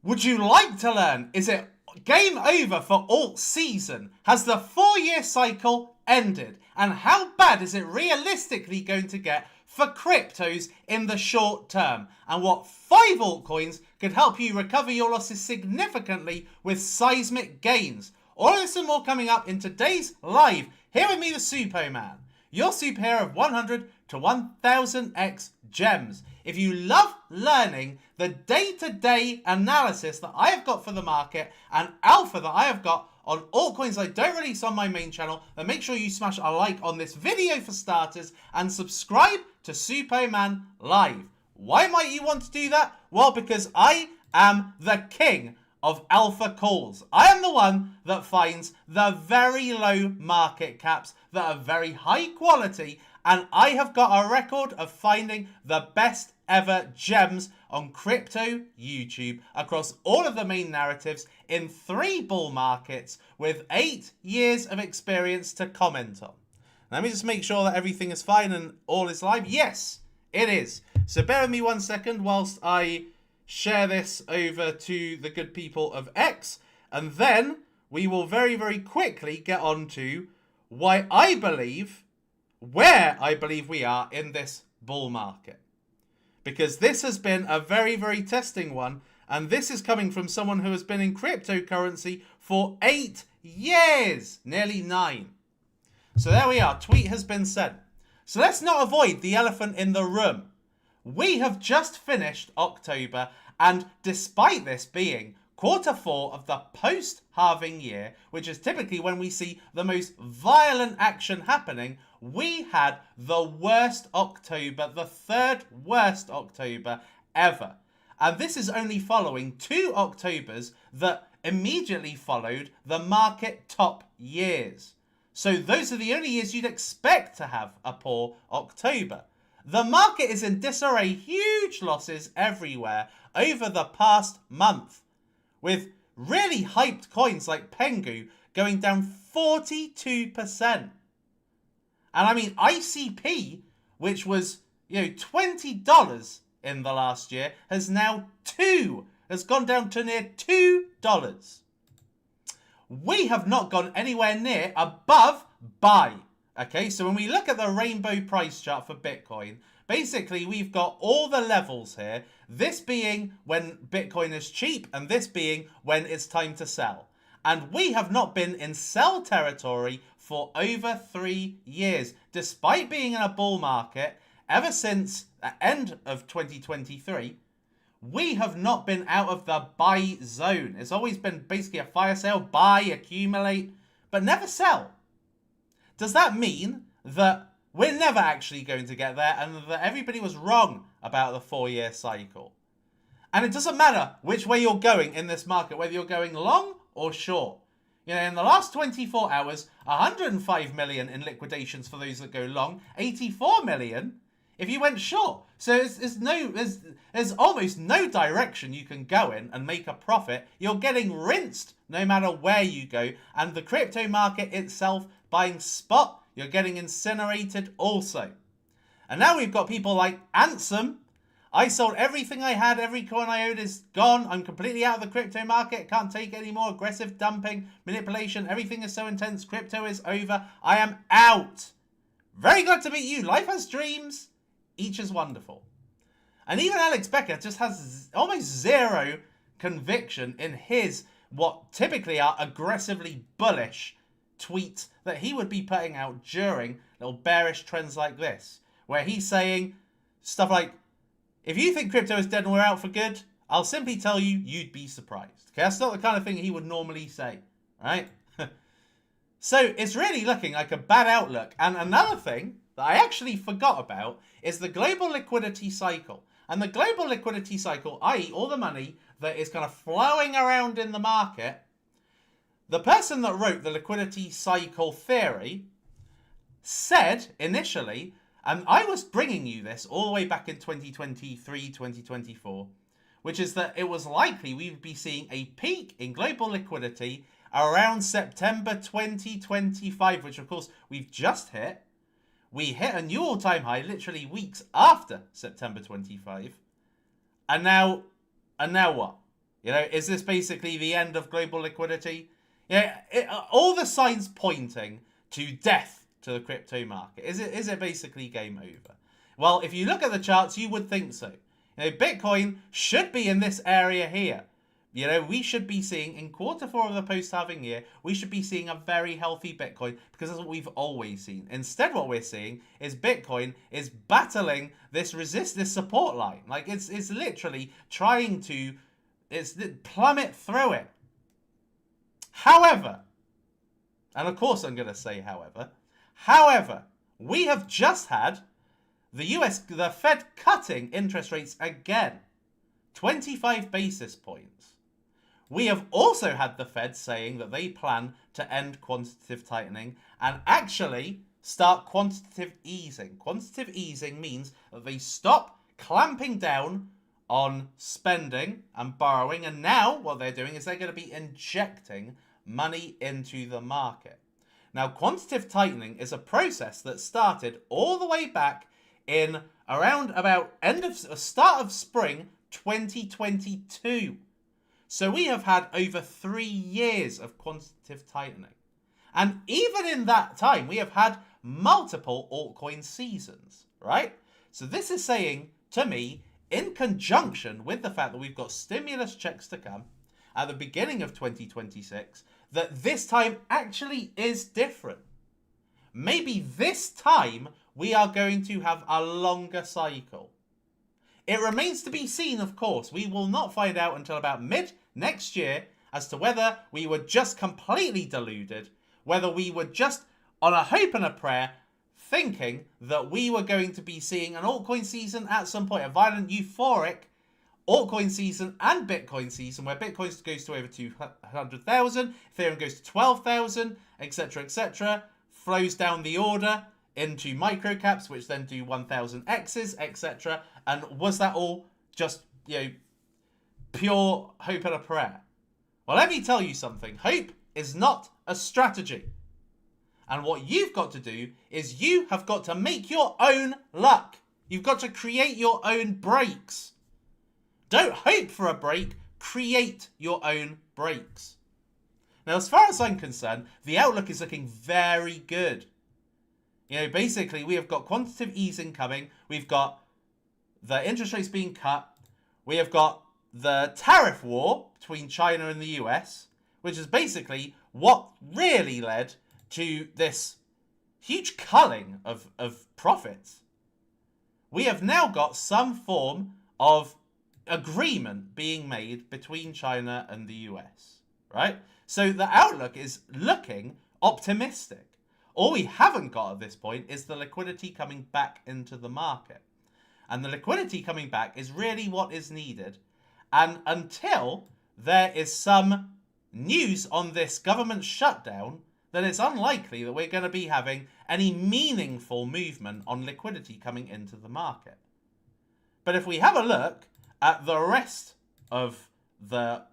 Would you like to learn? Is it game over for alt season? Has the 4-year cycle ended? And how bad is it realistically going to get for cryptos in the short term? And what 5 altcoins could help you recover your losses significantly with seismic gains? All of this and more coming up in today's live. Here with me, the Suppoman, your superhero of 100 to 1000x gems. If you love learning the day-to-day analysis that I have got for the market and alpha that I have got on altcoins I don't release on my main channel, then make sure you smash a like on this video for starters and subscribe to Suppoman Live. Why might you want to do that? Well, because I am the king of alpha calls. I am the one that finds the very low market caps that are very high quality, and I have got a record of finding the best ever gems on crypto YouTube across all of the main narratives in 3 bull markets with 8 years of experience to comment on. Let me just make sure that everything is fine and all is live. Yes, it is. So bear with me 1 second whilst I share this over to the good people of X, and then we will very, very quickly get on to why I believe, where I believe we are in this bull market. Because this has been a very, very testing one, and this is coming from someone who has been in cryptocurrency for 8 years, nearly 9. So there we are, tweet has been sent. So let's not avoid the elephant in the room. We have just finished October, and despite this being Q4 of the post-halving year, which is typically when we see the most violent action happening, we had the worst October, the 3rd worst October ever. And this is only following 2 Octobers that immediately followed the market top years. So those are the only years you'd expect to have a poor October. The market is in disarray, huge losses everywhere over the past month, with really hyped coins like Pandu going down 42%. And I mean, ICP, which was, $20 in the last year, has now gone down to near $2. We have not gone anywhere near above buy. Okay, so when we look at the rainbow price chart for Bitcoin, basically we've got all the levels here. This being when Bitcoin is cheap, and this being when it's time to sell. And we have not been in sell territory for over 3 years, despite being in a bull market ever since the end of 2023. We have not been out of the buy zone. It's always been basically a fire sale, buy, accumulate, but never sell. Does that mean that we're never actually going to get there and that everybody was wrong about the 4-year cycle? And it doesn't matter which way you're going in this market, whether you're going long or short. In the last 24 hours, 105 million in liquidations for those that go long, 84 million if you went short. So there's almost no direction you can go in and make a profit. You're getting rinsed no matter where you go. And the crypto market itself, buying spot, you're getting incinerated also. And now we've got people like Ansem. I sold everything I had. Every coin I owed is gone. I'm completely out of the crypto market. Can't take any more aggressive dumping, manipulation. Everything is so intense. Crypto is over. I am out. Very glad to meet you. Life has dreams. Each is wonderful. And even Alex Becker just has almost zero conviction in his, what typically are aggressively bullish tweets that he would be putting out during little bearish trends like this, where he's saying stuff like, if you think crypto is dead and we're out for good, I'll simply tell you, you'd be surprised. Okay, that's not the kind of thing he would normally say, right? So it's really looking like a bad outlook. And another thing that I actually forgot about is the global liquidity cycle. And the global liquidity cycle, i.e. all the money that is kind of flowing around in the market, the person that wrote the liquidity cycle theory said initially, and I was bringing you this all the way back in 2023, 2024, which is that it was likely we would be seeing a peak in global liquidity around September 2025, which of course we've just hit. We hit a new all-time high literally weeks after September 25. And now what? You know, is this basically the end of global liquidity? Yeah, all the signs pointing to death to the crypto market. Is it basically game over? Well, if you look at the charts, you would think so. You know, Bitcoin should be in this area here. You know, we should be seeing in quarter 4 of the post-halving year, we should be seeing a very healthy Bitcoin because that's what we've always seen. Instead, what we're seeing is Bitcoin is battling this support line. Like it's literally trying to plummet through it. However, and of course I'm going to say however, we have just had the Fed cutting interest rates again, 25 basis points. We have also had the Fed saying that they plan to end quantitative tightening and actually start quantitative easing. Quantitative easing means that they stop clamping down on spending and borrowing, and now what they're doing is they're going to be injecting money into the market. Now, quantitative tightening is a process that started all the way back in around about start of spring 2022. So we have had over 3 years of quantitative tightening. And even in that time, we have had multiple altcoin seasons, right? So this is saying to me, in conjunction with the fact that we've got stimulus checks to come at the beginning of 2026, that this time actually is different. Maybe this time we are going to have a longer cycle. It remains to be seen, of course. We will not find out until about mid next year as to whether we were just completely deluded, whether we were just on a hope and a prayer thinking that we were going to be seeing an altcoin season at some point, a violent, euphoric altcoin season and Bitcoin season, where Bitcoin goes to over 200,000, Ethereum goes to 12,000, etc., flows down the order into microcaps, which then do 1,000 X's, etc. And was that all just, pure hope and a prayer? Well, let me tell you something. Hope is not a strategy. And what you've got to do is you have got to make your own luck. You've got to create your own breaks. Don't hope for a break. Create your own breaks. Now, as far as I'm concerned, the outlook is looking very good. Basically, we have got quantitative easing coming. We've got the interest rates being cut. We have got the tariff war between China and the US, which is basically what really led to this huge culling of profits. We have now got some form of agreement being made between China and the US, right? So the outlook is looking optimistic. All we haven't got at this point is the liquidity coming back into the market. And the liquidity coming back is really what is needed. And until there is some news on this government shutdown, then it's unlikely that we're going to be having any meaningful movement on liquidity coming into the market. But if we have a look at the rest of the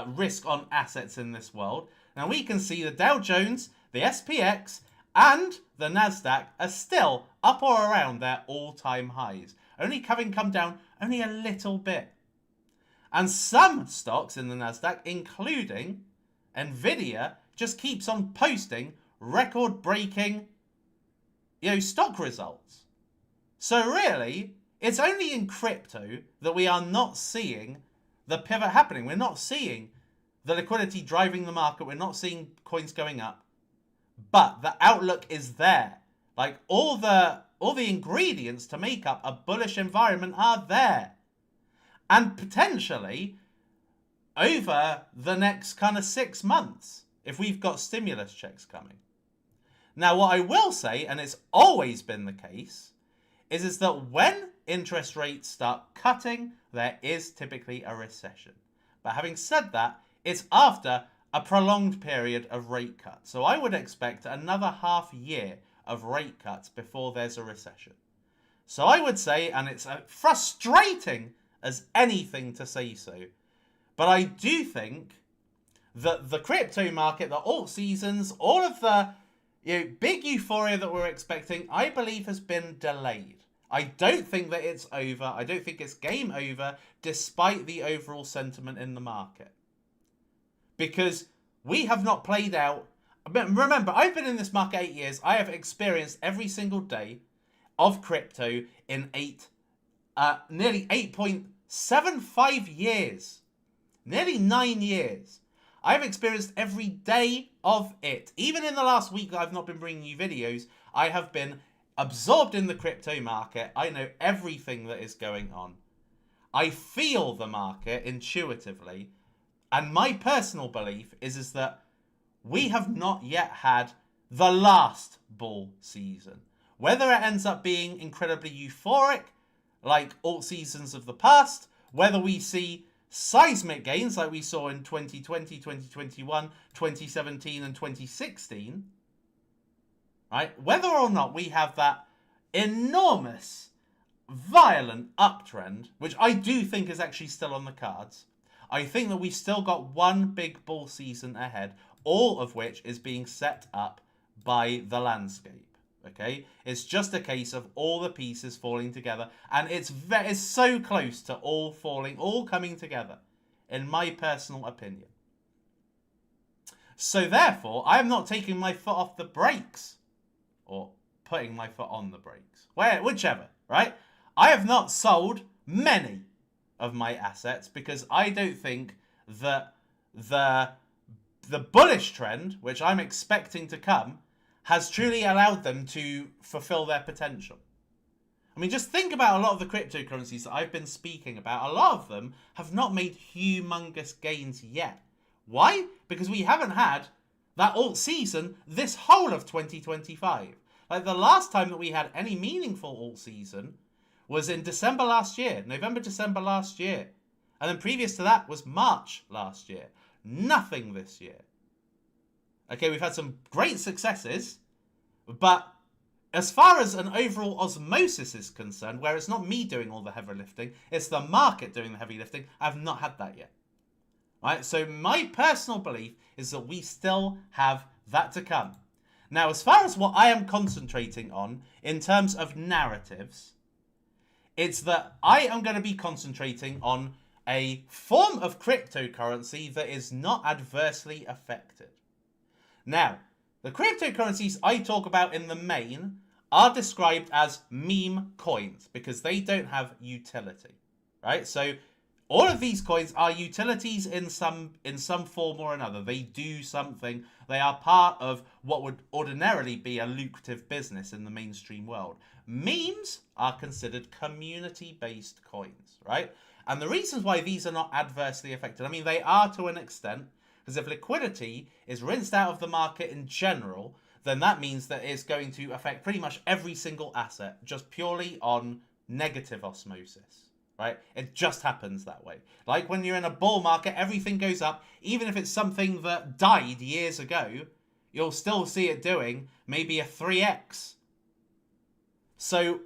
risk on assets in this world, now we can see the Dow Jones, the SPX, and the Nasdaq are still up or around their all-time highs, only having come down only a little bit. And some stocks in the Nasdaq, including Nvidia, just keeps on posting record-breaking, stock results. So really, it's only in crypto that we are not seeing the pivot happening. We're not seeing the liquidity driving the market. We're not seeing coins going up. But the outlook is there. Like all the ingredients to make up a bullish environment are there. And potentially over the next kind of 6 months, if we've got stimulus checks coming. Now, what I will say, and it's always been the case, is that when interest rates start cutting, there is typically a recession. But having said that, it's after a prolonged period of rate cuts. So I would expect another half year of rate cuts before there's a recession. So I would say, and it's frustrating as anything to say so, but I do think that the crypto market, the alt seasons, all of the big euphoria that we're expecting, I believe has been delayed. I don't think that it's over. I don't think it's game over, despite the overall sentiment in the market. Because we have not played out. Remember, I've been in this market 8 years. I have experienced every single day of crypto in nearly 8.75 years. Nearly 9 years. I've experienced every day of it. Even in the last week that I've not been bringing you videos, I have been absorbed in the crypto market. I know everything that is going on. I feel the market intuitively. And my personal belief is that we have not yet had the last bull season. Whether it ends up being incredibly euphoric, like alt seasons of the past, whether we see seismic gains like we saw in 2020, 2021, 2017, and 2016, right? Whether or not we have that enormous, violent uptrend, which I do think is actually still on the cards, I think that we've still got one big bull season ahead, all of which is being set up by the landscape. Okay, it's just a case of all the pieces falling together, and it's so close to all falling, all coming together, in my personal opinion. So therefore, I am not taking my foot off the brakes, or putting my foot on the brakes, whichever, right? I have not sold many of my assets because I don't think that the bullish trend, which I'm expecting to come, has truly allowed them to fulfill their potential. I mean, just think about a lot of the cryptocurrencies that I've been speaking about. A lot of them have not made humongous gains yet. Why? Because we haven't had that alt season this whole of 2025. Like, the last time that we had any meaningful alt season was in December last year, November, December last year. And then previous to that was March last year. Nothing this year. Okay, we've had some great successes, but as far as an overall osmosis is concerned, where it's not me doing all the heavy lifting, it's the market doing the heavy lifting, I've not had that yet. Right? So my personal belief is that we still have that to come. Now, as far as what I am concentrating on in terms of narratives, it's that I am going to be concentrating on a form of cryptocurrency that is not adversely affected. Now, the cryptocurrencies I talk about in the main are described as meme coins because they don't have utility, right? So all of these coins are utilities in some form or another. They do something. They are part of what would ordinarily be a lucrative business in the mainstream world. Memes are considered community-based coins, right? And the reasons why these are not adversely affected, I mean, they are to an extent, because if liquidity is rinsed out of the market in general, then that means that it's going to affect pretty much every single asset just purely on negative osmosis, right? It just happens that way. Like when you're in a bull market, everything goes up. Even if it's something that died years ago, you'll still see it doing maybe a 3x. So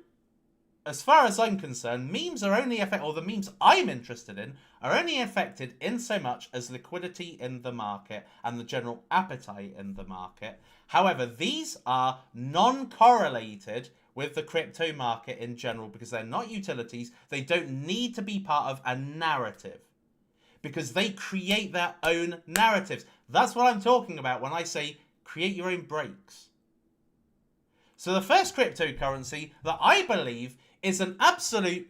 as far as I'm concerned, memes are only affected, or the memes I'm interested in, are only affected in so much as liquidity in the market and the general appetite in the market. However, these are non-correlated with the crypto market in general because they're not utilities. They don't need to be part of a narrative because they create their own narratives. That's what I'm talking about when I say create your own breaks. So the first cryptocurrency that I believe is an absolute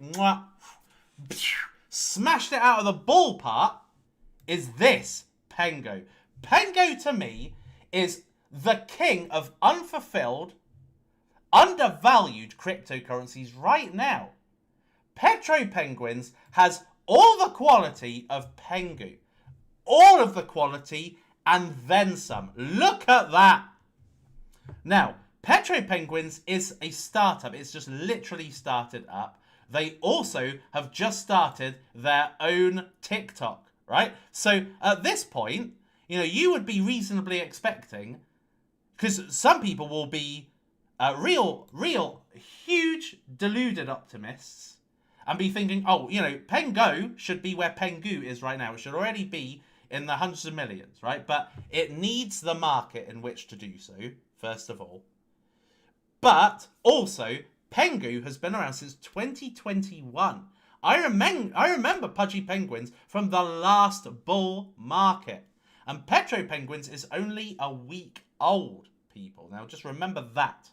smashed it out of the ballpark is this Pengo. Pengo to me is the king of unfulfilled, undervalued cryptocurrencies right now. Petro Penguins has all the quality of Pengu. All of the quality and then some. Look at that. Now, Petro Penguins is a startup. It's just literally started up. They also have just started their own TikTok, right? So at this point, you would be reasonably expecting, because some people will be real, huge, deluded optimists and be thinking, oh, Pengo should be where Pengu is right now. It should already be in the hundreds of millions, right? But it needs the market in which to do so, first of all. But also, Pengu has been around since 2021. I remember Pudgy Penguins from the last bull market. And Petro Penguins is only a week old, people. Now, just remember that.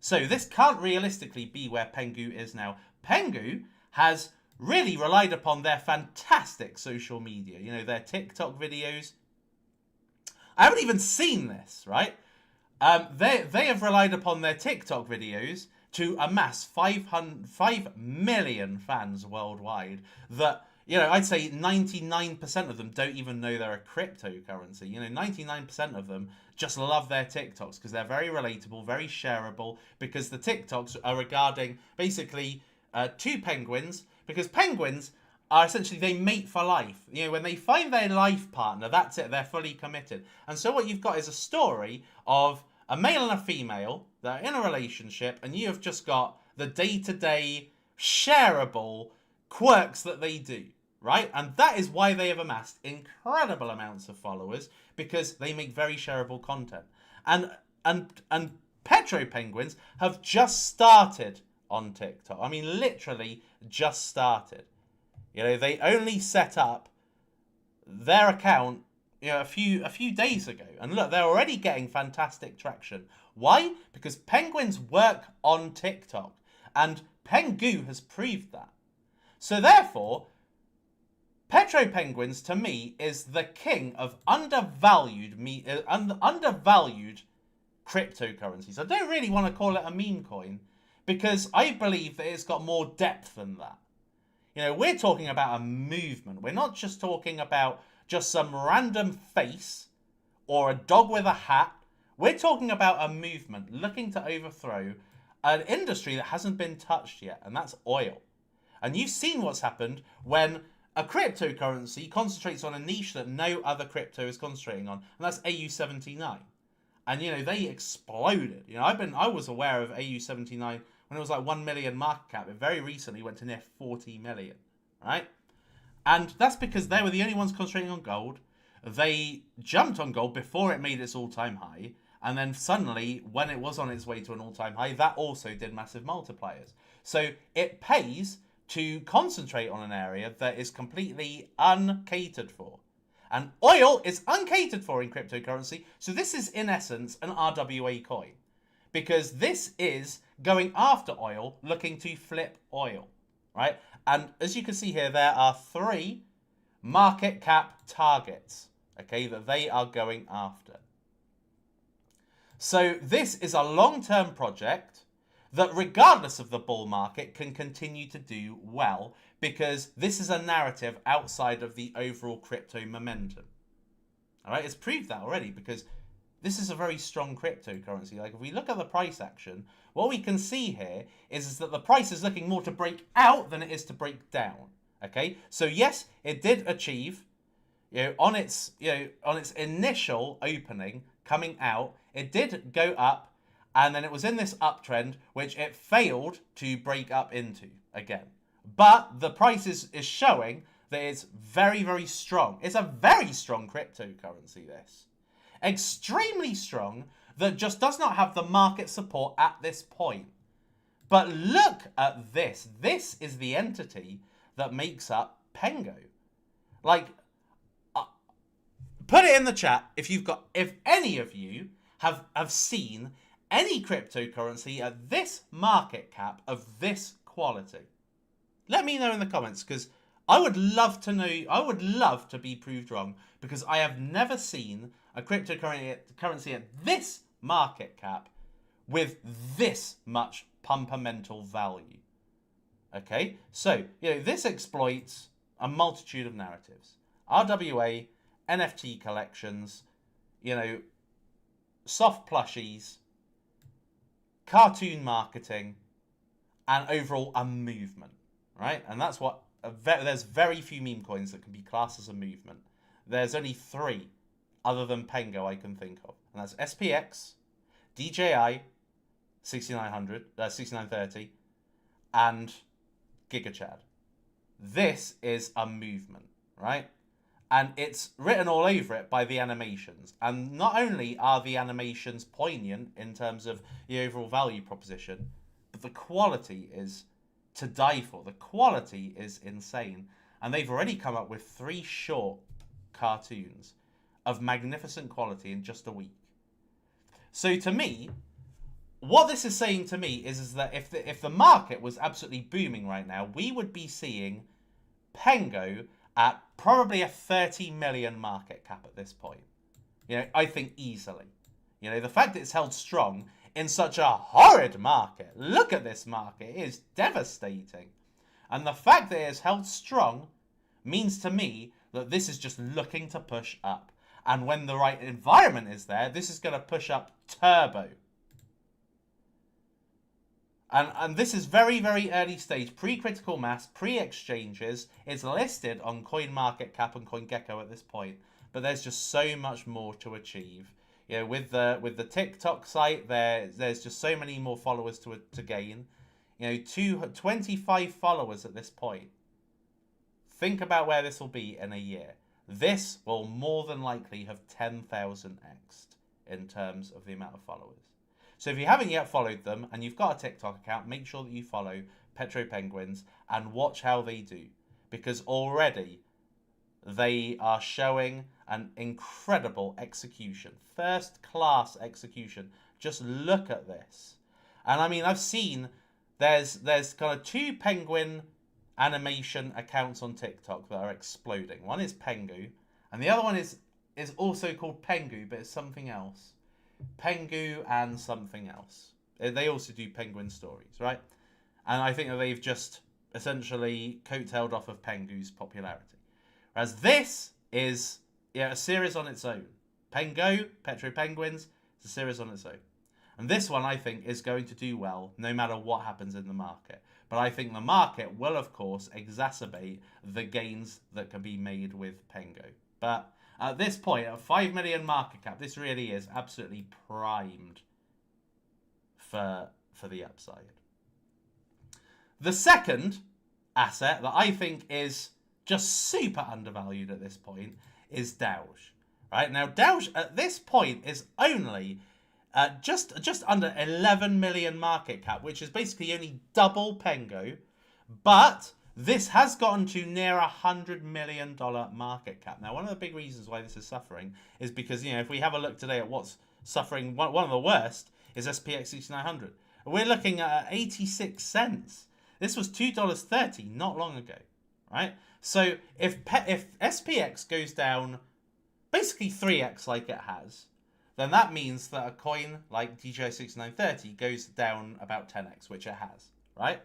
So this can't realistically be where Pengu is now. Pengu has really relied upon their fantastic social media. You know, their TikTok videos. I haven't even seen this, right? They have relied upon their TikTok videos to amass 5 million fans worldwide that, you know, I'd say 99% of them don't even know they're a cryptocurrency. You know, 99% of them just love their TikToks because they're very relatable, very shareable, because the TikToks are regarding basically two penguins, because penguins are essentially, they mate for life. You know, when they find their life partner, that's it, they're fully committed. And so what you've got is a story of a male and a female that are in a relationship, and you have just got the day-to-day shareable quirks that they do, right? And that is why they have amassed incredible amounts of followers, because they make very shareable content. And Petro Penguins have just started on TikTok. I mean, literally just started. You know, they only set up their account, you know, a few days ago. And look, they're already getting fantastic traction. Why? Because penguins work on TikTok. And Pengu has proved that. So therefore, Petro Penguins, to me, is the king of undervalued cryptocurrencies. I don't really want to call it a meme coin, because I believe that it's got more depth than that. You know, we're talking about a movement. We're not just talking about just some random face or a dog with a hat. We're talking about a movement looking to overthrow an industry that hasn't been touched yet, and that's oil. And you've seen what's happened when a cryptocurrency concentrates on a niche that no other crypto is concentrating on, and that's AU79. And, you know, they exploded. You know, I was aware of AU79 when it was like 1 million market cap. It very recently went to near 40 million, right? And that's because they were the only ones concentrating on gold. They jumped on gold before it made its all-time high. And then suddenly, when it was on its way to an all-time high, that also did massive multipliers. So it pays to concentrate on an area that is completely uncatered for. And oil is uncatered for in cryptocurrency. So this is, in essence, an RWA coin. Because this is going after oil, looking to flip oil, right? And as you can see here, there are 3 market cap targets, okay, that they are going after. So this is a long-term project that, regardless of the bull market, can continue to do well, because this is a narrative outside of the overall crypto momentum. All right, it's proved that already, because this is a very strong cryptocurrency. Like, if we look at the price action, what we can see here is that the price is looking more to break out than it is to break down. Okay, so yes, it did achieve, on its initial opening coming out, it did go up, and then it was in this uptrend, which it failed to break up into again. But the price is showing that it's very, very strong. It's a very strong cryptocurrency, this. Extremely strong, that just does not have the market support at this point. But look at this. This is the entity that makes up Pengu. Like, put it in the chat if any of you have seen any cryptocurrency at this market cap of this quality. Let me know in the comments, because I would love to know. I would love to be proved wrong, because I have never seen a cryptocurrency at this market cap with this much pumpamental value. Okay, so this exploits a multitude of narratives: RWA, NFT collections, soft plushies, cartoon marketing, and overall a movement, right? And that's what there's very few meme coins that can be classed as a movement. There's only 3 other than Pengu I can think of, and that's SPX, DJI 6930, and GigaChad. This is a movement, right? And it's written all over it by the animations. And not only are the animations poignant in terms of the overall value proposition, but the quality is to die for. The quality is insane. And they've already come up with 3 short cartoons of magnificent quality in just a week. So to me, what this is saying to me is that if the market was absolutely booming right now, we would be seeing Pengu at probably a 30 million market cap at this point. I think easily. The fact that it's held strong in such a horrid market. Look at this market. It is devastating. And the fact that it is held strong means to me that this is just looking to push up. And when the right environment is there, this is going to push up turbo. And this is very, very early stage, pre-critical mass, pre-exchanges. It's listed on CoinMarketCap and CoinGecko at this point. But there's just so much more to achieve. With the TikTok site, there's just so many more followers to gain. 25 followers at this point. Think about where this will be in a year. This will more than likely have 10,000x'd in terms of the amount of followers. So if you haven't yet followed them and you've got a TikTok account, make sure that you follow Petro Penguins and watch how they do. Because already they are showing an incredible execution. First class execution. Just look at this. And I mean, I've seen there's kind of 2 penguin animation accounts on TikTok that are exploding. One is Pengu, and the other one is also called Pengu, but it's something else. Pengu and something else. They also do penguin stories, right? And I think that they've just essentially coattailed off of Pengu's popularity. Whereas this is a series on its own. Pengu, Petro Penguins, it's a series on its own. And this one, I think, is going to do well no matter what happens in the market. But I think the market will, of course, exacerbate the gains that can be made with Pengu. But at this point, at 5 million market cap, this really is absolutely primed for the upside. The second asset that I think is just super undervalued at this point is dowge. Right? Now, dowge at this point is only just under 11 million market cap, which is basically only double Pengu, but this has gotten to near $100 million market cap. Now, one of the big reasons why this is suffering is because, if we have a look today at what's suffering, one of the worst is SPX 6900. We're looking at 86 cents. This was $2.30 not long ago, right? So if SPX goes down basically 3x like it has, then that means that a coin like DJI 6930 goes down about 10x, which it has, right?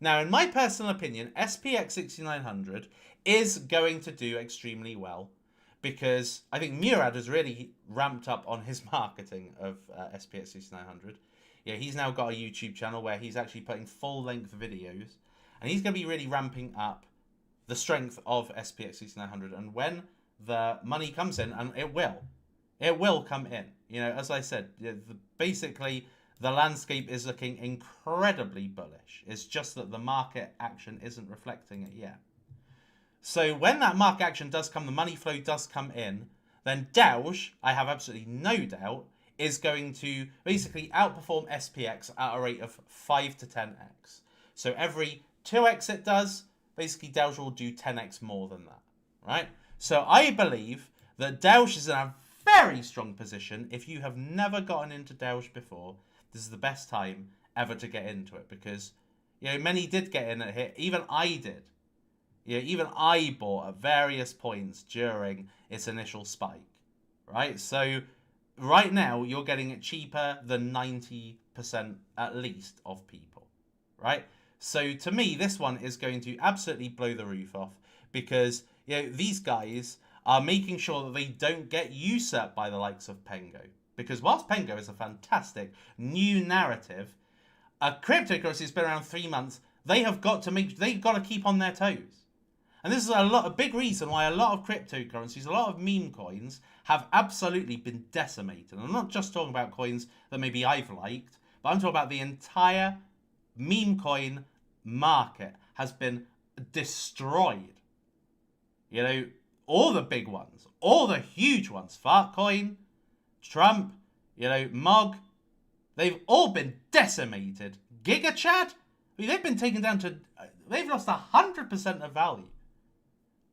Now, in my personal opinion, SPX 6900 is going to do extremely well because I think Meow has really ramped up on his marketing of SPX 6900. He's now got a YouTube channel where he's actually putting full-length videos, and he's going to be really ramping up the strength of SPX 6900. And when the money comes in, and it will come in. As I said, basically the landscape is looking incredibly bullish. It's just that the market action isn't reflecting it yet. So when that market action does come, the money flow does come in, then dowge, I have absolutely no doubt, is going to basically outperform SPX at a rate of 5 to 10x. So every 2x it does, basically dowge will do 10x more than that, right? So I believe that dowge is in a very strong position. If you have never gotten into dowge before, this is the best time ever to get into it because, many did get in at here. Even I did. Even I bought at various points during its initial spike, right? So right now, you're getting it cheaper than 90% at least of people, right? So to me, this one is going to absolutely blow the roof off because, these guys are making sure that they don't get usurped by the likes of Pengu. Because whilst Pengu is a fantastic new narrative, a cryptocurrency has been around 3 months. They've got to keep on their toes. And this is a big reason why a lot of cryptocurrencies, a lot of meme coins have absolutely been decimated. And I'm not just talking about coins that maybe I've liked, but I'm talking about the entire meme coin market has been destroyed. all the big ones, all the huge ones, Fartcoin, Trump, Mog, they've all been decimated. GigaChad, they've been taken down to, they've lost 100% of value,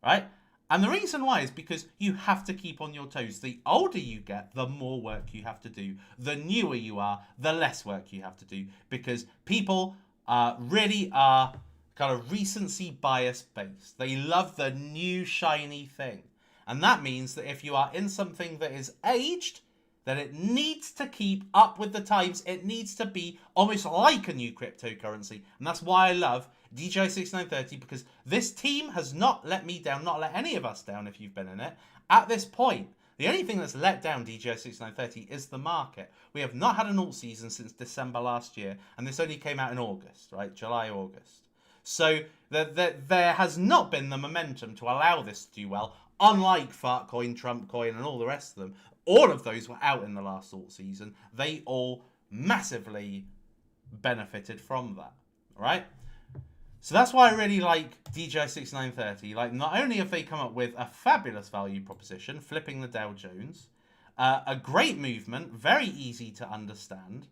right? And the reason why is because you have to keep on your toes. The older you get, the more work you have to do. The newer you are, the less work you have to do. Because people really are kind of recency bias based. They love the new shiny thing. And that means that if you are in something that is aged, then it needs to keep up with the times. It needs to be almost like a new cryptocurrency. And that's why I love DJI 6930, because this team has not let me down, not let any of us down if you've been in it, at this point. The only thing that's let down DJI 6930 is the market. We have not had an alt season since December last year, and this only came out in August, right? July, August. So there has not been the momentum to allow this to do well, unlike Fartcoin, Trumpcoin, and all the rest of them. All of those were out in the last alt season. They all massively benefited from that, right? So that's why I really like DJI 6930. Like, not only have they come up with a fabulous value proposition, flipping the Dow Jones, a great movement, very easy to understand.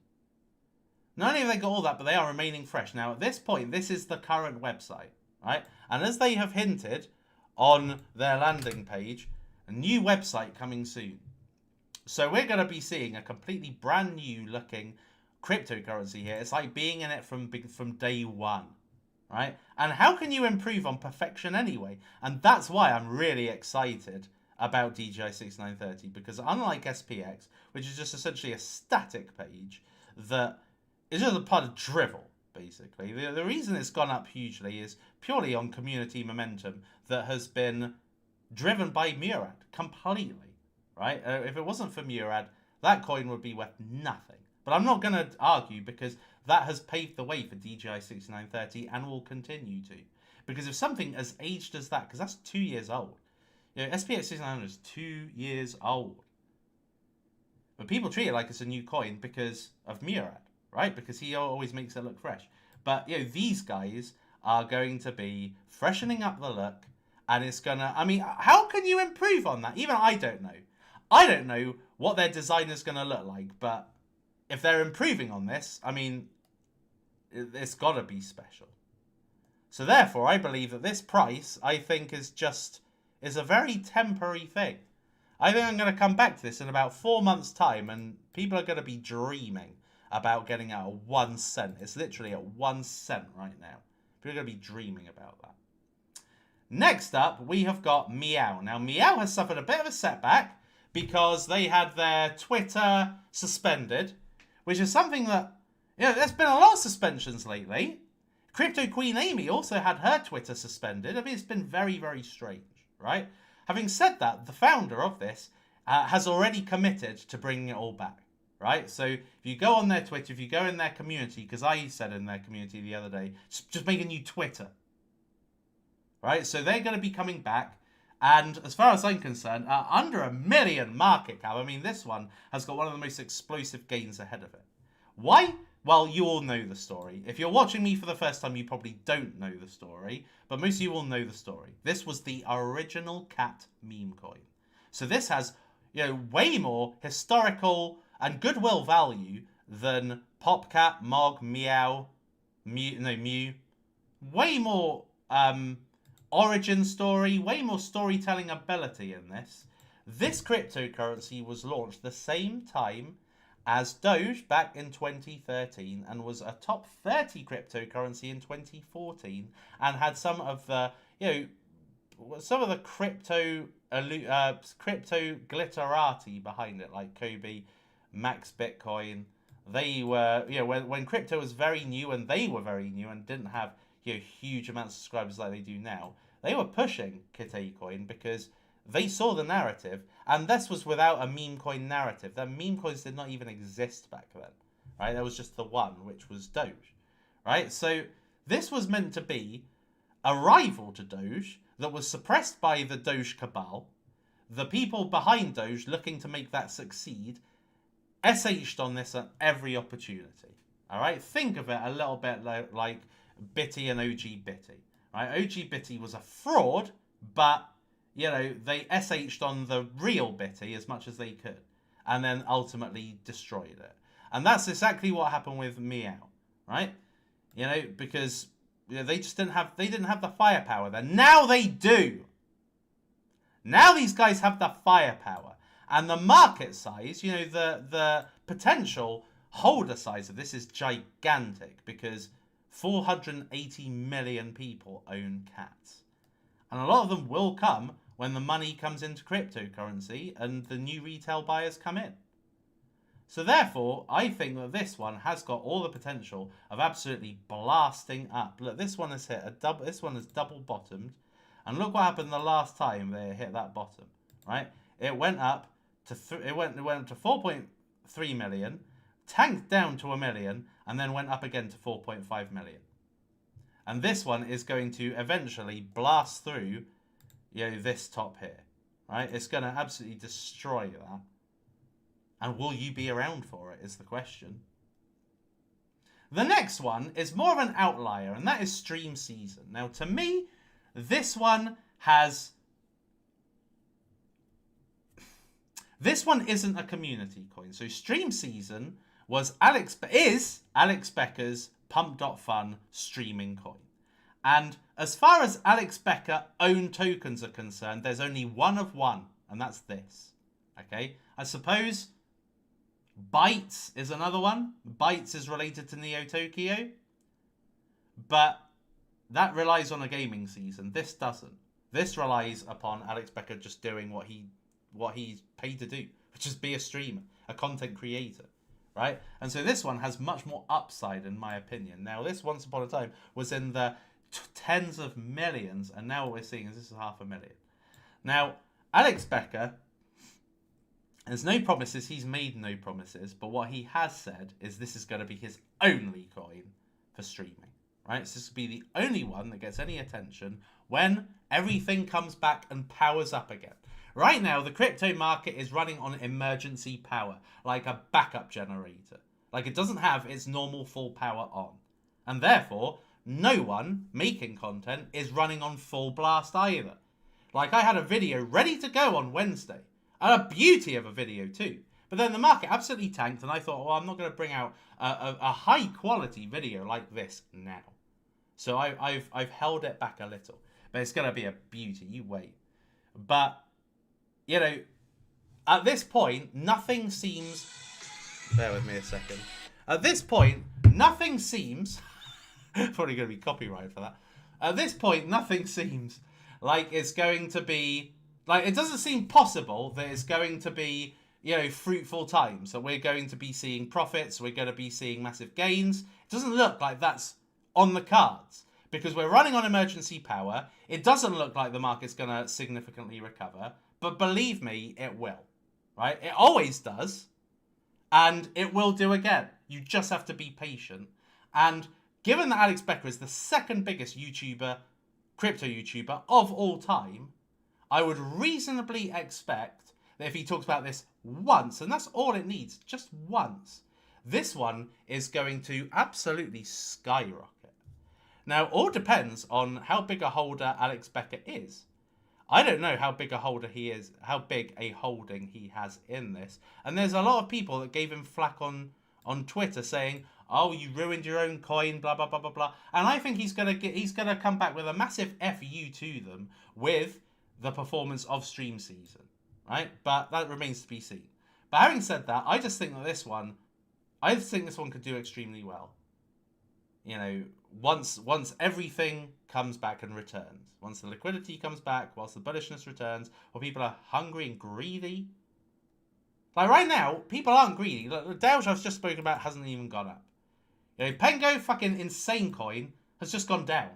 Not only have they got all that, but they are remaining fresh. Now, at this point, this is the current website, right? And as they have hinted on their landing page, a new website coming soon. So we're going to be seeing a completely brand new looking cryptocurrency here. It's like being in it from day one. Right? And how can you improve on perfection anyway? And that's why I'm really excited about DJI 6930, because unlike SPX, which is just essentially a static page that is just a part of drivel, basically. The reason it's gone up hugely is purely on community momentum that has been driven by Meow completely, right? If it wasn't for Meow, that coin would be worth nothing. But I'm not going to argue, because that has paved the way for DJI 6930 and will continue to. Because if something as aged as that, because that's 2 years old. SPX 6900 is 2 years old. But people treat it like it's a new coin because of Meow, right? Because he always makes it look fresh. But, these guys are going to be freshening up the look. And it's going to, how can you improve on that? Even I don't know. I don't know what their design is going to look like, but if they're improving on this, it's got to be special. So therefore, I believe that this price, I think, is a very temporary thing. I think I'm going to come back to this in about 4 months' time, and people are going to be dreaming about getting out at 1 cent. It's literally at 1 cent right now. People are going to be dreaming about that. Next up, we have got Meow. Now, Meow has suffered a bit of a setback because they had their Twitter suspended, which is something that, there's been a lot of suspensions lately. Crypto Queen Amy also had her Twitter suspended. It's been very, very strange, right? Having said that, the founder of this has already committed to bringing it all back, right? So if you go on their Twitter, if you go in their community, because I said in their community the other day, just make a new Twitter, right? So they're going to be coming back. And as far as I'm concerned, under $1 million market cap. This one has got one of the most explosive gains ahead of it. Why? Well, you all know the story. If you're watching me for the first time, you probably don't know the story, but most of you will know the story. This was the original cat meme coin. So this has, way more historical and goodwill value than Popcat, Mog, Meow, Mew. Way more origin story, way more storytelling ability in this. This cryptocurrency was launched the same time as Doge back in 2013 and was a top 30 cryptocurrency in 2014 and had some of the crypto glitterati behind it, like Kobe, Max Bitcoin. They were, when crypto was very new, and they were very new and didn't have huge amounts of subscribers like they do now, they were pushing Kite Coin because they saw the narrative, and this was without a meme coin narrative. The meme coins did not even exist back then, right? There was just the one, which was Doge, right? So this was meant to be a rival to Doge that was suppressed by the Doge cabal, the people behind Doge looking to make that succeed, SH'd on this at every opportunity, all right? Think of it a little bit like Bitty and OG Bitty, right? OG Bitty was a fraud, but they SH'd on the real Bitty as much as they could, and then ultimately destroyed it. And that's exactly what happened with Meow, right? Because they just didn't have the firepower then. Now they do. Now these guys have the firepower. And the market size, the potential holder size of this is gigantic, because 480 million people own cats. And a lot of them will come when the money comes into cryptocurrency and the new retail buyers come in. So therefore, I think that this one has got all the potential of absolutely blasting up. Look, this one has hit this one has double bottomed. And look what happened the last time they hit that bottom, right? It went up to it went up to 4.3 million, tanked down to 1 million, and then went up again to 4.5 million. And this one is going to eventually blast through, this top here, right? It's going to absolutely destroy that. And will you be around for it is the question. The next one is more of an outlier, and that is Stream Season. Now, to me, this one isn't a community coin. So Stream Season is Alex Becker's Pump.Fun streaming coin. And as far as Alex Becker owned tokens are concerned, there's only one of one, and that's this. Okay? I suppose Bytes is another one. Bytes is related to Neo Tokyo. But that relies on a gaming season. This doesn't. This relies upon Alex Becker just doing what he's paid to do, which is be a streamer, a content creator, right? And so this one has much more upside, in my opinion. Now, this once upon a time was in the tens of millions, and now what we're seeing is this is 500,000. Now, Alex Becker, there's no promises. He's made no promises, but what he has said is this is going to be his only coin for streaming. Right, so this will be the only one that gets any attention when everything comes back and powers up again. Right now, the crypto market is running on emergency power, like a backup generator. Like it doesn't have its normal full power on. And therefore, no one making content is running on full blast either. Like I had a video ready to go on Wednesday. And a beauty of a video too. But then the market absolutely tanked, and I thought, well, I'm not going to bring out a high quality video like this now. So I've held it back a little. But it's going to be a beauty. You wait. But, at this point, nothing seems... Bear with me a second. At this point, nothing seems... Probably going to be copyrighted for that. At this point, nothing seems like it's going to be... Like, it doesn't seem possible that it's going to be, fruitful times. That we're going to be seeing profits. We're going to be seeing massive gains. It doesn't look like that's on the cards. Because we're running on emergency power. It doesn't look like the market's going to significantly recover. But believe me, it will. Right? It always does. And it will do again. You just have to be patient. And given that Alex Becker is the second biggest crypto YouTuber of all time, I would reasonably expect that if he talks about this once, and that's all it needs, just once, this one is going to absolutely skyrocket. Now, all depends on how big a holder Alex Becker is. I don't know how big a holder he is, how big a holding he has in this. And there's a lot of people that gave him flack on Twitter saying, oh, you ruined your own coin, blah, blah, blah, blah, blah. And I think he's gonna come back with a massive FU to them with the performance of Stream Season, right? But that remains to be seen. But having said that, I just think that this one could do extremely well. Once everything comes back and returns, once the liquidity comes back, whilst the bullishness returns, while people are hungry and greedy. Like right now, people aren't greedy. Look, the dowge I've just spoken about hasn't even gone up. Pengo, fucking insane coin, has just gone down.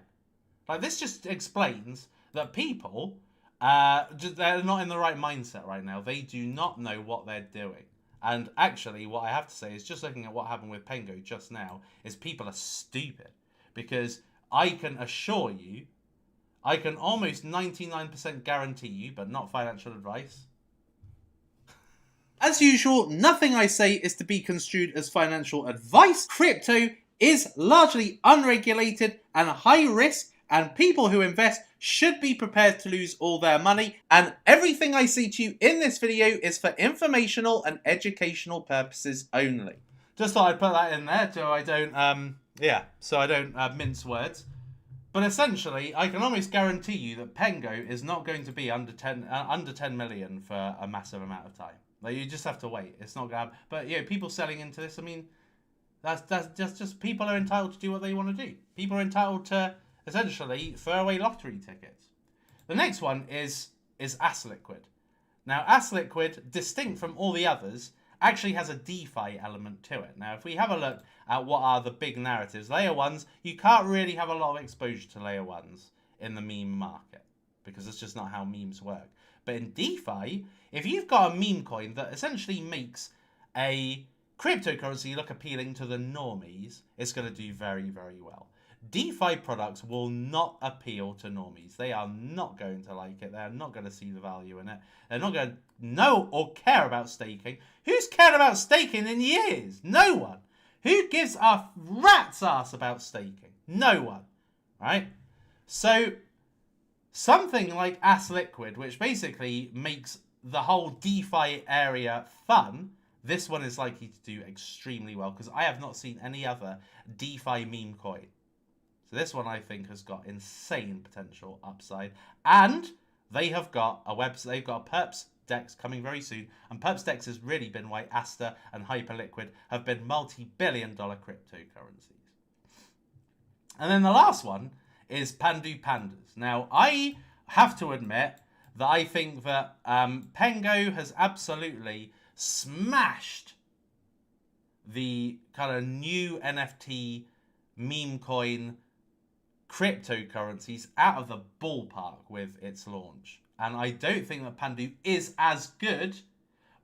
Like this just explains that people... they're not in the right mindset right now. They do not know what they're doing. And actually, what I have to say is just looking at what happened with Pengo just now, is people are stupid. Because I can assure you, I can almost 99% guarantee you, but not financial advice. As usual, nothing I say is to be construed as financial advice. Crypto is largely unregulated and high risk, And people who invest should be prepared to lose all their money. And everything I say to you in this video is for informational and educational purposes only. Just thought I'd put that in there so I don't, mince words. But essentially, I can almost guarantee you that Pengo is not going to be under 10 million for a massive amount of time. Like, you just have to wait. It's not going to happen. But, you know, people selling into this, I mean, that's just people are entitled to do what they want to do. People are entitled to essentially throw away lottery tickets. The next one is AssLiquid. Now, AssLiquid, distinct from all the others, actually has a DeFi element to it. Now, if we have a look at what are the big narratives, layer ones, you can't really have a lot of exposure to layer ones in the meme market because it's just not how memes work. But in DeFi, if you've got a meme coin that essentially makes a cryptocurrency look appealing to the normies, it's going to do very, very well. DeFi products will not appeal to normies. They are not going to like it. They're not going to see the value in it. They're not going to know or care about staking. Who's cared about staking in years? No one. Who gives a rat's ass about staking? No one. Right? So, something like AssLiquid, which basically makes the whole DeFi area fun, this one is likely to do extremely well because I have not seen any other DeFi meme coin. So this one I think has got insane potential upside, and they have got a website. They've got a Perps Dex coming very soon, and Perps Dex has really been why Asta and Hyperliquid have been multi-billion-dollar cryptocurrencies. And then the last one is Pandu Pandas. Now I have to admit that I think that Pengo has absolutely smashed the kind of new NFT meme coin cryptocurrencies out of the ballpark with its launch. And I don't think that Pandu is as good,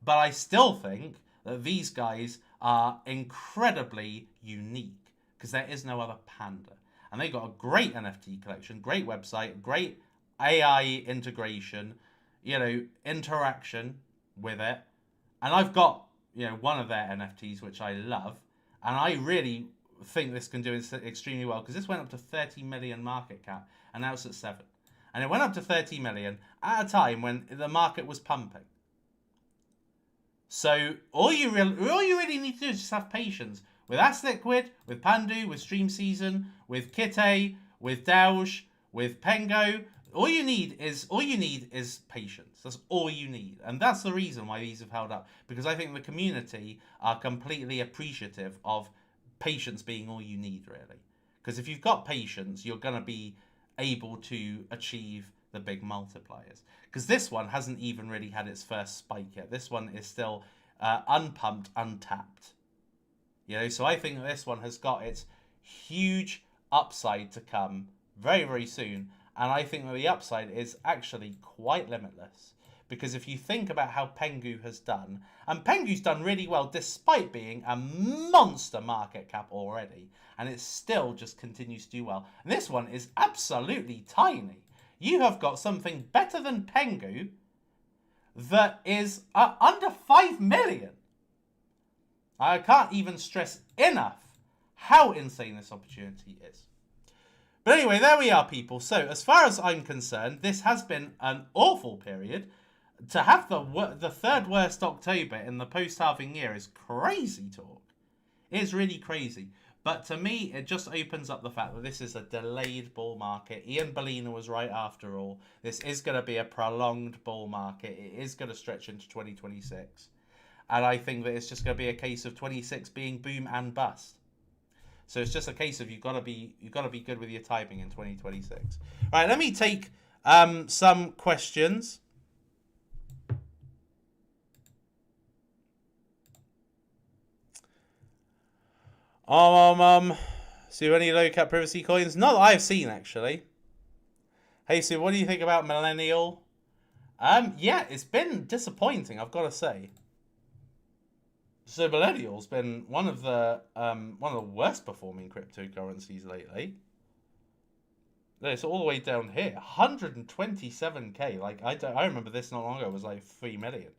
but I still think that these guys are incredibly unique because there is no other Panda. And they've got a great NFT collection, great website, great AI integration, you know, interaction with it. And I've got, you know, one of their NFTs, which I love. And I really think this can do extremely well because this went up to 30 million market cap and now it's at 7. And it went up to 30 million at a time when the market was pumping. So all you really need to do is just have patience with AssLiquid, with Pandu, with Stream Season, with Kite, with dowge, with Pengo. All you need is patience. That's all you need. And that's the reason why these have held up. Because I think the community are completely appreciative of patience being all you need, really. Because if you've got patience, you're going to be able to achieve the big multipliers. Because this one hasn't even really had its first spike yet. This one is still unpumped, untapped. You know, so I think this one has got its huge upside to come very, very soon. And I think that the upside is actually quite limitless. Because if you think about how Pengu has done, and Pengu's done really well despite being a monster market cap already, and it still just continues to do well. And this one is absolutely tiny. You have got something better than Pengu that is under 5 million. I can't even stress enough how insane this opportunity is. But anyway, there we are, people. So as far as I'm concerned, this has been an awful period. To have the third worst October in the post-halving year is crazy talk. It's really crazy. But to me, it just opens up the fact that this is a delayed bull market. Ian Bellina was right after all. This is going to be a prolonged bull market. It is going to stretch into 2026. And I think that it's just going to be a case of 26 being boom and bust. So it's just a case of you've got to be good with your timing in 2026. All right, let me take some questions. So any low cap privacy coins? Not that I've seen, actually. Hey, so what do you think about Millennial? Yeah, it's been disappointing, I've got to say. So Millennial's been one of the worst performing cryptocurrencies lately. It's all the way down here, 127k. Like I remember this not long ago was like 3 million.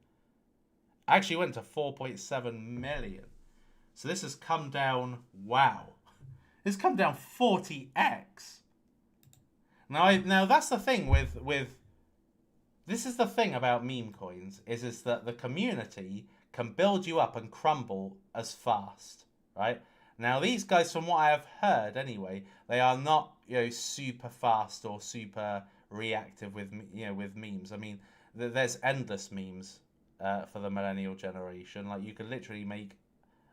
Actually went to 4.7 million. So this has come down. Wow, it's come down 40x. Now that's the thing with this is the thing about meme coins is that the community can build you up and crumble as fast, right? Now these guys, from what I have heard anyway, they are not super fast or super reactive with with memes. I mean, there's endless memes for the millennial generation. Like you could literally make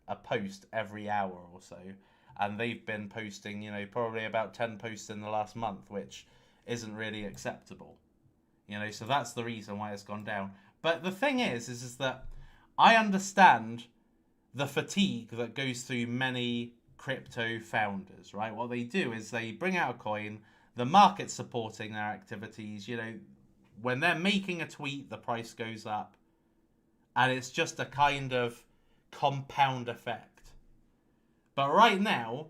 a post every hour or so, and they've been posting probably about 10 posts in the last month, which isn't really acceptable. So that's the reason why it's gone down. But the thing is that I understand the fatigue that goes through many crypto founders, right? What they do is they bring out a coin, the market's supporting their activities, when they're making a tweet, the price goes up, and it's just a kind of compound effect. But right now,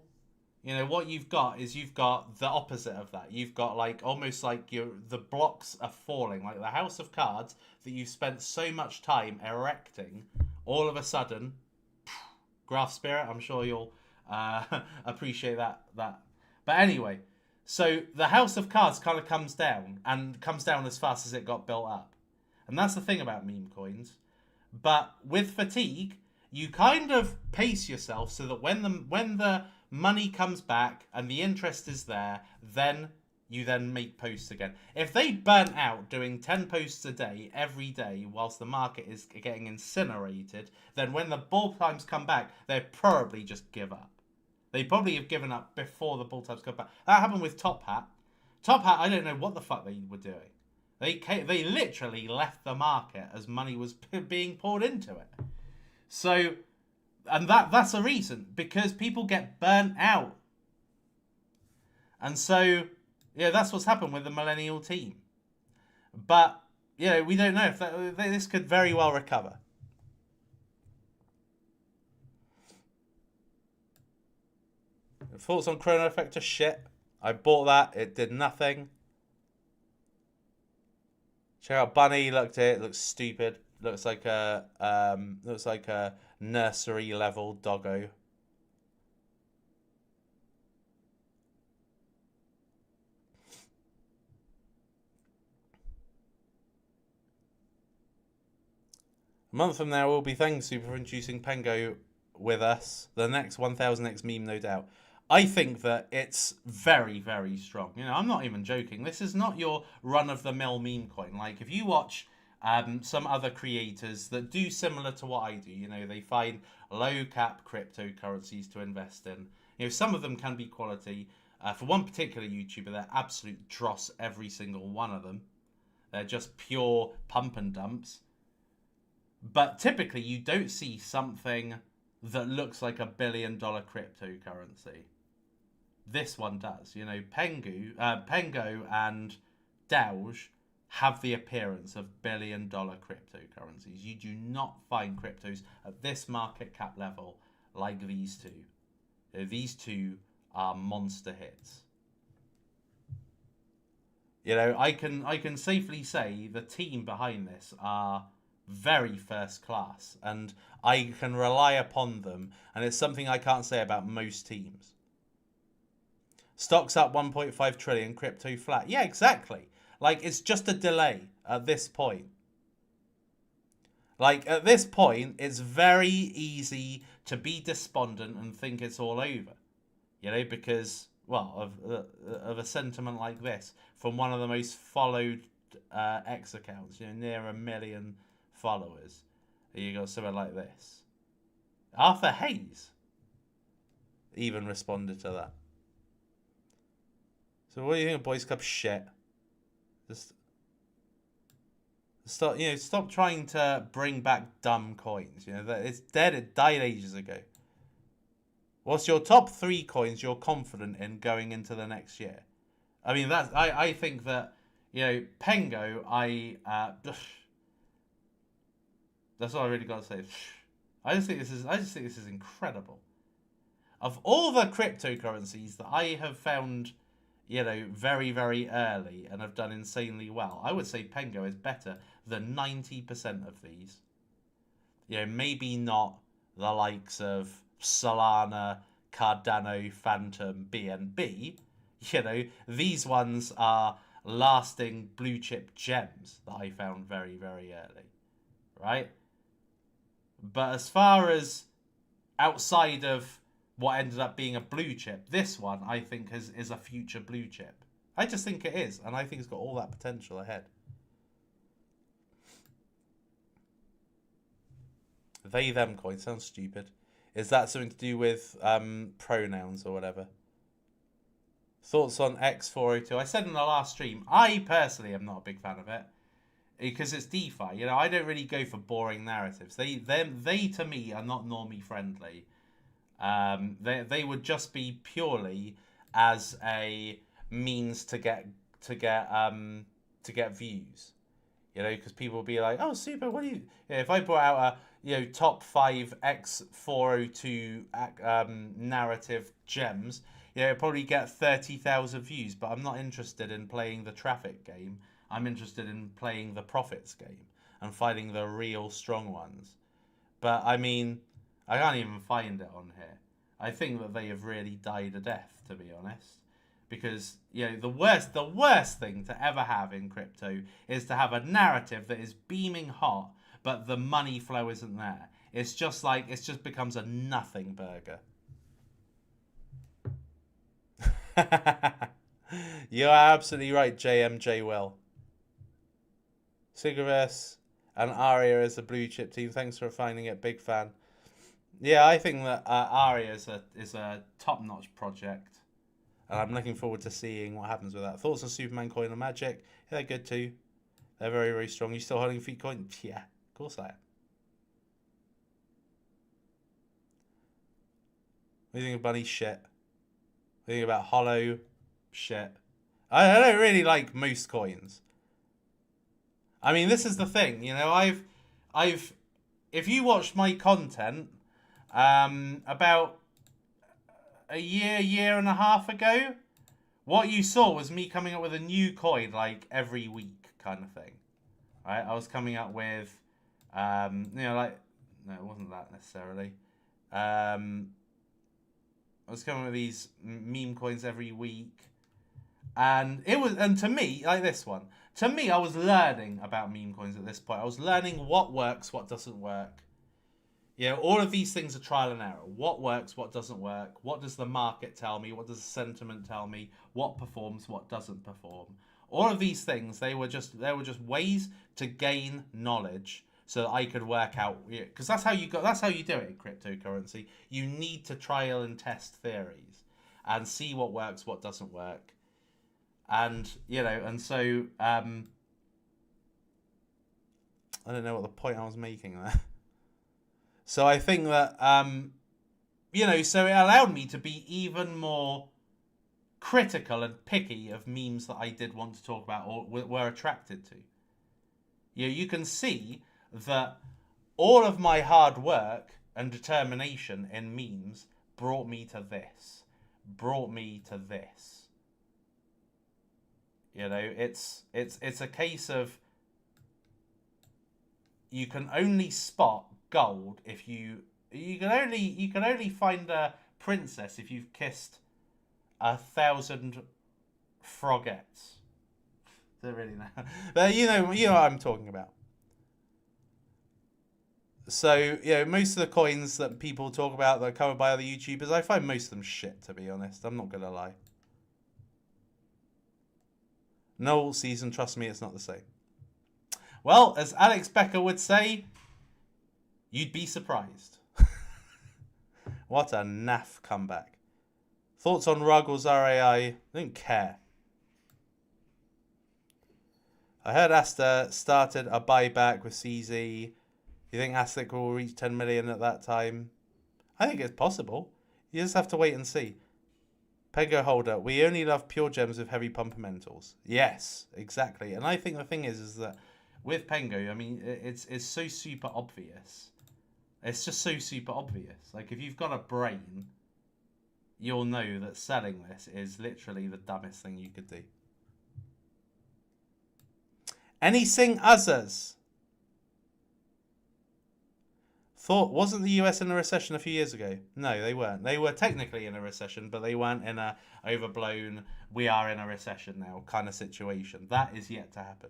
what you've got the opposite of that. You've got almost like the blocks are falling, like the house of cards that you've spent so much time erecting. All of a sudden, graph spirit. I'm sure you'll appreciate that. But anyway, so the house of cards kind of comes down as fast as it got built up, and that's the thing about meme coins. But with fatigue, you kind of pace yourself so that when the money comes back and the interest is there, then you make posts again. If they burnt out doing 10 posts a day every day whilst the market is getting incinerated, then when the bull times come back, they'd probably just give up. They probably have given up before the bull times come back. That happened with Top Hat. Top Hat, I don't know what the fuck they were doing. They literally left the market as money was being poured into it. So, and that's a reason, because people get burnt out. And so, that's what's happened with the millennial team. But, we don't know if this could very well recover. Thoughts on Chrono Effect are shit. I bought that. It did nothing. Check out Bunny. Looked at it. Looks stupid. Looks like a nursery level doggo. A month from now, we'll be thanks you for introducing Pengo with us. The next 1000x meme, no doubt. I think that it's very, very strong. I'm not even joking. This is not your run-of-the-mill meme coin. Like, if you watch some other creators that do similar to what I do, they find low-cap cryptocurrencies to invest in. Some of them can be quality. For one particular YouTuber, they're absolute dross, every single one of them. They're just pure pump and dumps. But typically, you don't see something that looks like $1 billion cryptocurrency. This one does. Pengo and dowge have the appearance of $1 billion cryptocurrencies. You do not find cryptos at this market cap level like these two. These two are monster hits. I can safely say the team behind this are very first class, and I can rely upon them, and it's something I can't say about most teams. Stocks up 1.5 trillion, crypto flat. Yeah, exactly. It's just a delay at this point. At this point, it's very easy to be despondent and think it's all over. Because, of a sentiment like this from one of the most followed X accounts, near 1 million followers. You got something like this. Arthur Hayes even responded to that. So what do you think of Boys Club shit? Just stop trying to bring back dumb coins. It's dead. It died ages ago. What's your top 3 coins you're confident in going into the next year? I mean, I think that Pengo. That's all I really got to say. I just think this is incredible. Of all the cryptocurrencies that I have found, very, very early and have done insanely well, I would say Pengo is better than 90% of these. Maybe not the likes of Solana, Cardano, Phantom, BNB, You know, these ones are lasting blue chip gems that I found very, very early, right? But as far as outside of what ended up being a blue chip, this one I think is a future blue chip. I just think it is, and I think it's got all that potential ahead. They, them coin sounds stupid. Is that something to do with pronouns or whatever? Thoughts on X402? I said in the last stream, I personally am not a big fan of it because it's DeFi. You know, I don't really go for boring narratives. They to me are not normie friendly. They would just be purely as a means to get views. You know, because people will be like, "Oh, super! What do you?" You know, if I brought out a top 5 X402 narrative gems, you know, it'd probably get 30,000 views. But I'm not interested in playing the traffic game. I'm interested in playing the profits game and finding the real strong ones. But I mean, I can't even find it on here. I think that they have really died a death, to be honest. Because, you know, the worst thing to ever have in crypto is to have a narrative that is beaming hot, but the money flow isn't there. It's just like, it just becomes a nothing burger. You're absolutely right, JMJ Well. Cigarettes and Aria as a blue chip team. Thanks for finding it. Big fan. Yeah, I think that Aria is a top-notch project. And I'm looking forward to seeing what happens with that. Thoughts on Superman coin and Magic? Yeah, they're good too. They're very, very strong. You still holding Feet coin? Yeah, of course I am. What do you think of Bunny? Shit. What do you think about Hollow? Shit. I don't really like most coins. I mean, this is the thing. You know, I've if you watched my content about a year and a half ago, what you saw was me coming up with a new coin like every week kind of thing. Right? I was coming up with, you know, like, no, it wasn't that necessarily. I was coming with these meme coins every week. And to me, like this one, to me, I was learning about meme coins at this point. I was learning what works, what doesn't work. You know, all of these things are trial and error. What works, what doesn't work? What does the market tell me? What does the sentiment tell me? What performs, what doesn't perform? All of these things, they were just ways to gain knowledge so that I could work out, because that's how you do it in cryptocurrency. You need to trial and test theories and see what works, what doesn't work. And, you know, and so I don't know what the point I was making there. So I think that, you know, so it allowed me to be even more critical and picky of memes that I did want to talk about or were attracted to. You know, you can see that all of my hard work and determination in memes brought me to this. You know, it's a case of you can only spot gold if you can only find a princess if you've kissed 1,000 frogettes. Don't really know, but you know what I'm talking about. So, you know, most of the coins that people talk about that are covered by other YouTubers, I find most of them shit, to be honest. I'm not gonna lie. No all season, trust me, it's not the same. Well, as Alex Becker would say, you'd be surprised. What a naff comeback. Thoughts on Ruggles RAI? I don't care. I heard Asta started a buyback with CZ. You think Astic will reach 10 million at that time? I think it's possible. You just have to wait and see. Pego holder. We only love pure gems with heavy pumpermentals. Yes, exactly. And I think the thing is that with Pengo, I mean, it's so super obvious. It's just so super obvious. Like, if you've got a brain, you'll know that selling this is literally the dumbest thing you could do. Anything others? Wasn't the US in a recession a few years ago? No, they weren't. They were technically in a recession, but they weren't in a overblown, we are in a recession now kind of situation. That is yet to happen.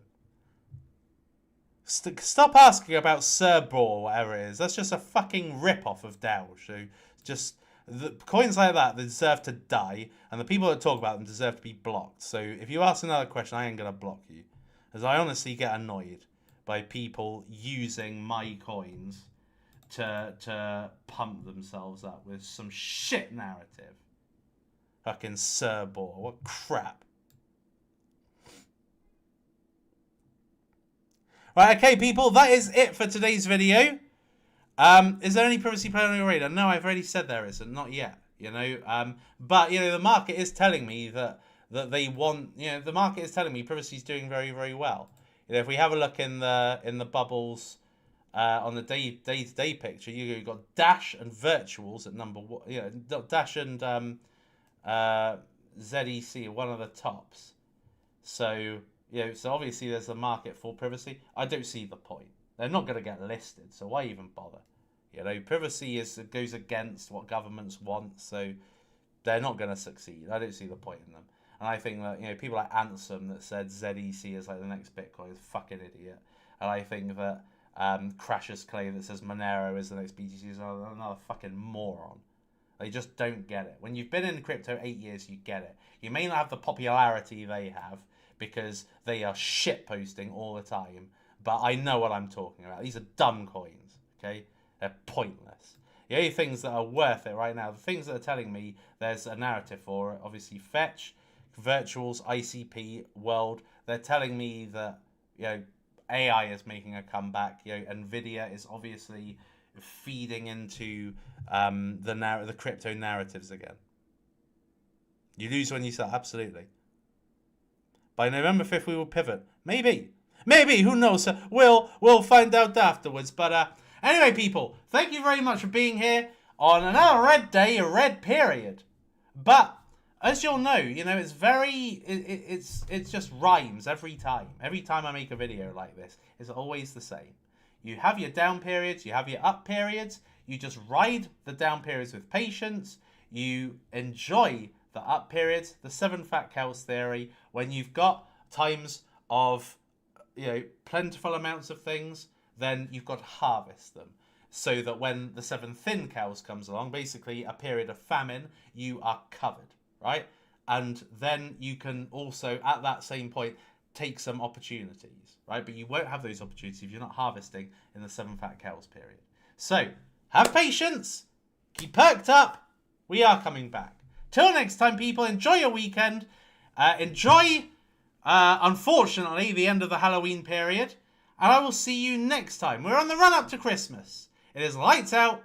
Stop asking about Cerbor or whatever it is. That's just a fucking rip-off of dowge. So just the coins like that, they deserve to die, and the people that talk about them deserve to be blocked. So if you ask another question, I ain't gonna block you, as I honestly get annoyed by people using my coins to pump themselves up with some shit narrative. Fucking Cerbor, what crap. Right, okay, people, that is it for today's video. Is there any privacy play on your radar? No, I've already said there isn't, not yet. You know, but you know, the market is telling me that they want. You know, the market is telling me privacy is doing very, very well. You know, if we have a look in the bubbles on the day-to-day picture, you've got Dash and Virtuals at number one. You know, Dash and ZEC are one of the tops. So. You know, so obviously there's a market for privacy. I don't see the point. They're not going to get listed, so why even bother? You know, privacy goes against what governments want, so they're not going to succeed. I don't see the point in them. And I think that, you know, people like Ansem that said ZEC is like the next Bitcoin is a fucking idiot. And I think that Crash's Clay that says Monero is the next BTC is another fucking moron. They just don't get it. When you've been in crypto 8 years, you get it. You may not have the popularity they have, because they are shit posting all the time. But I know what I'm talking about. These are dumb coins, okay? They're pointless. The only things that are worth it right now, the things that are telling me there's a narrative for it, obviously Fetch, Virtuals, ICP, World, they're telling me that, you know, AI is making a comeback. You know, Nvidia is obviously feeding into the crypto narratives again. You lose when you sell, absolutely. By November 5th, we will pivot. Maybe. Maybe. Who knows? We'll find out afterwards. But anyway, people, thank you very much for being here on another red day, a red period. But as you'll know, you know, it's very... It's just rhymes every time. Every time I make a video like this, it's always the same. You have your down periods. You have your up periods. You just ride the down periods with patience. You enjoy the up periods, the 7 fat cows theory, when you've got times of, you know, plentiful amounts of things, then you've got to harvest them. So that when the 7 thin cows comes along, basically a period of famine, you are covered, right? And then you can also, at that same point, take some opportunities, right? But you won't have those opportunities if you're not harvesting in the 7 fat cows period. So, have patience, keep perked up, we are coming back. Till next time, people, enjoy your weekend. Enjoy, unfortunately, the end of the Halloween period. And I will see you next time. We're on the run up to Christmas. It is lights out